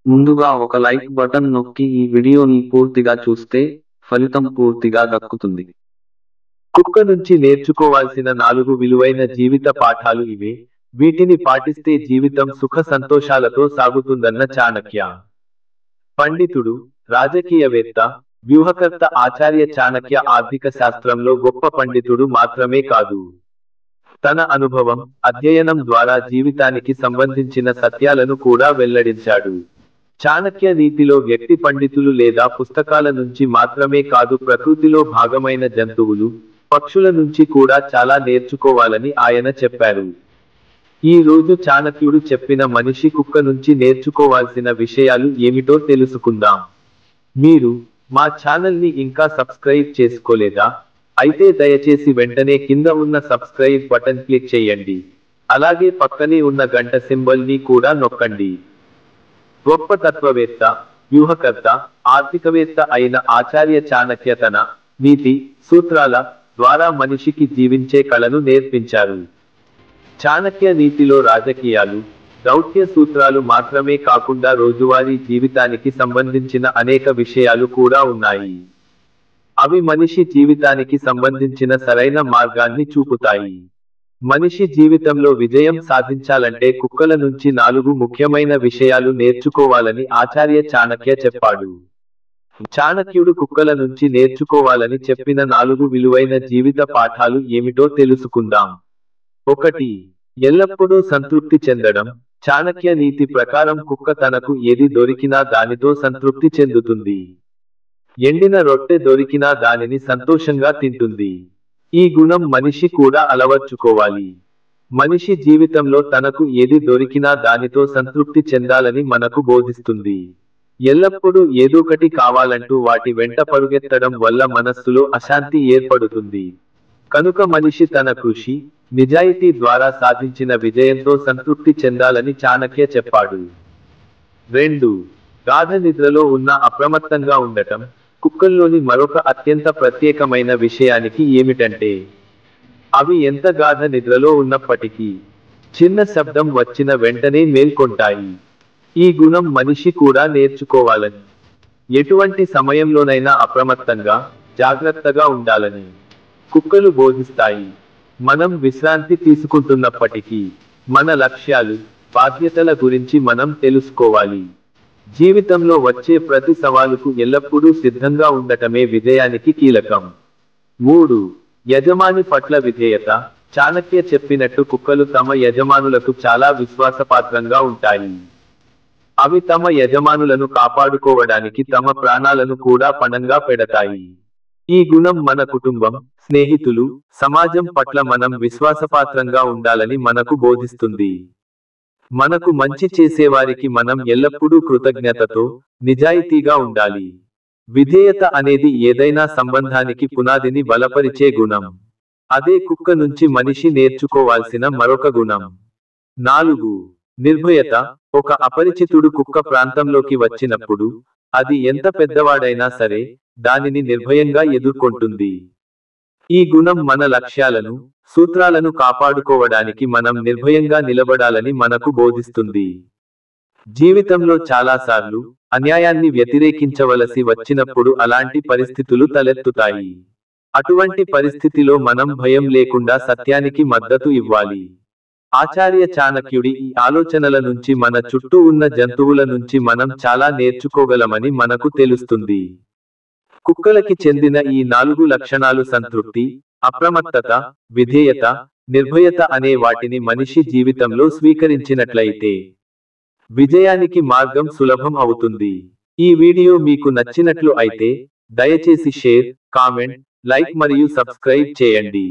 ముందుగా ఒక like button నొక్కి ఈ వీడియోని పూర్తిగా చూస్తే ఫలితం పూర్తిగా దక్కుతుంది. కుక్క నుంచి నేర్చుకోవాల్సిన 4 విలువైన జీవిత పాఠాలు ఇవే. వీటిని పాటిస్తే జీవితం సుఖ సంతోషాలతో సాగుతుందన్న చాణక్య. పండితుడు, రాజకీయవేత్త, వ్యూహకర్త ఆచార్య చాణక్య ఆర్థిక శాస్త్రంలో గొప్ప పండితుడు మాత్రమే కాదు. తన అనుభవం, అధ్యయనం ద్వారా జీవితానికి సంబంధించిన సత్యాలను కూడా వెల్లడించాడు. చాణక్య నీతిలో వ్యక్తి పండితులు లేదా పుస్తకాల నుంచి మాత్రమే కాదు ప్రకృతిలో భాగమైన జంతువులు, పక్షుల నుంచి కూడా చాలా నేర్చుకోవాలని ఆయన చెప్పారు. ఈ రోజు చాణక్యుడు చెప్పిన మనిషి కుక్క నుంచి నేర్చుకోవాల్సిన విషయాలు ఏమిటో తెలుసుకుందాం. మీరు మా ఛానల్ని ఇంకా సబ్స్క్రైబ్ చేసుకోలేదా? అయితే దయచేసి వెంటనే కింద ఉన్న సబ్స్క్రైబ్ బటన్ క్లిక్ చేయండి. అలాగే పక్కనే ఉన్న గంట సింబల్ ని కూడా నొక్కండి. గొప్ప తత్వవేత్త, వ్యూహకర్త, ఆర్థికవేత్త అయిన ఆచార్య చాణక్య తన నీతి సూత్రాల ద్వారా మనిషికి జీవించే కళను నేర్పించారు. చాణక్య నీతిలో రాజకీయాలు, దౌత్య సూత్రాలు మాత్రమే కాకుండా రోజువారీ జీవితానికి సంబంధించిన అనేక విషయాలు కూడా ఉన్నాయి. అవి మనిషి జీవితానికి సంబంధించిన సరైన మార్గాన్ని చూపుతాయి. మనిషి జీవితంలో విజయం సాధించాలంటే కుక్కల నుంచి 4 ముఖ్యమైన విషయాలు నేర్చుకోవాలని ఆచార్య చాణక్య చెప్పాడు. చాణక్యుడు కుక్కల నుంచి నేర్చుకోవాలని చెప్పిన 4 విలువైన జీవిత పాఠాలు ఏమిటో తెలుసుకుందాం. 1. ఎల్లప్పుడూ సంతృప్తి చెందడం. చాణక్య నీతి ప్రకారం కుక్క తనకు ఏది దొరికినా దానితో సంతృప్తి చెందుతుంది. ఎండిన రొట్టె దొరికినా దానిని సంతోషంగా తింటుంది. ఈ గుణం మనిషి కూడా అలవర్చుకోవాలి. మనిషి జీవితంలో తనకు ఏది దొరికినా దానితో సంతృప్తి చెందాలని మనకు బోధిస్తుంది. ఎల్లప్పుడూ ఏదోకటి కావాలంటూ వాటి వెంట పరుగెత్తడం వల్ల మనస్సులో అశాంతి ఏర్పడుతుంది. కనుక మనిషి తన కృషి, నిజాయితీ ద్వారా సాధించిన విజయంతో సంతృప్తి చెందాలని చాణక్య చెప్పాడు. 2. గాఢ నిద్రలో ఉన్న అప్రమత్తంగా ఉండటం. కుక్కల్లోని మరొక అత్యంత ప్రత్యేకమైన విషయానికి ఏమిటంటే అవి ఎంత గాఢ నిద్రలో ఉన్నప్పటికీ చిన్న శబ్దం వచ్చిన వెంటనే మేల్కొంటాయి. ఈ గుణం మనిషి కూడా నేర్చుకోవాలని, ఎటువంటి సమయంలోనైనా అప్రమత్తంగా, జాగ్రత్తగా ఉండాలని కుక్కలు బోధిస్తాయి. మనం విశ్రాంతి తీసుకుంటున్నప్పటికీ మన లక్ష్యాలు, బాధ్యతల గురించి మనం తెలుసుకోవాలి. జీవితంలో వచ్చే ప్రతి సవాలుకు ఎల్లప్పుడూ సిద్ధంగా ఉండటమే విజయానికి కీలకం. 3. యజమాని పట్ల విధేయత. చాణక్య చెప్పినట్టు కుక్కలు తమ యజమానులకు చాలా విశ్వాసపాత్రంగా ఉంటాయి. అవి తమ యజమానులను కాపాడుకోవడానికి తమ ప్రాణాలను కూడా పణంగా పెడతాయి. ఈ గుణం మన కుటుంబం, స్నేహితులు, సమాజం పట్ల మనం విశ్వాసపాత్రంగా ఉండాలని మనకు బోధిస్తుంది. మనకు మంచి చేసేవారికి మనం ఎల్లప్పుడూ కృతజ్ఞతతో, నిజాయితీగా ఉండాలి. విధేయత అనేది ఏదైనా సంబంధానికి పునాదిని బలపరిచే గుణం. అదే కుక్క నుంచి మనిషి నేర్చుకోవాల్సిన మరొక గుణం. 4. నిర్భయత. ఒక అపరిచితుడు కుక్క ప్రాంతంలోకి వచ్చినప్పుడు అది ఎంత పెద్దవాడైనా సరే దానిని నిర్భయంగా ఎదుర్కొంటుంది. ఈ గుణం మన లక్ష్యాలను, సూత్రాలను కాపాడుకోవడానికి మనం నిర్భయంగా నిలబడాలని మనకు బోధిస్తుంది. జీవితంలో చాలాసార్లు అన్యాయాన్ని వ్యతిరేకించవలసి వచ్చినప్పుడు అలాంటి పరిస్థితులు తలెత్తుతాయి. అటువంటి పరిస్థితిలో మనం భయం లేకుండా సత్యానికి మద్దతు ఇవ్వాలి. ఆచార్య చాణక్యుడి ఈ ఆలోచనల నుంచి మన చుట్టూ ఉన్న జంతువుల నుంచి మనం చాలా నేర్చుకోగలమని మనకు తెలుస్తుంది. కుక్కలకి చెందిన ఈ 4 లక్షణాలు సంతృప్తి, అప్రమత్తత, విధేయత, నిర్భయత అనే వాటిని మనిషి జీవితంలో స్వీకరించినట్లయితే విజయానికి మార్గం సులభం అవుతుంది. ఈ వీడియో మీకు నచ్చినట్లు అయితే దయచేసి షేర్, కామెంట్, లైక్ మరియు సబ్స్క్రైబ్ చేయండి.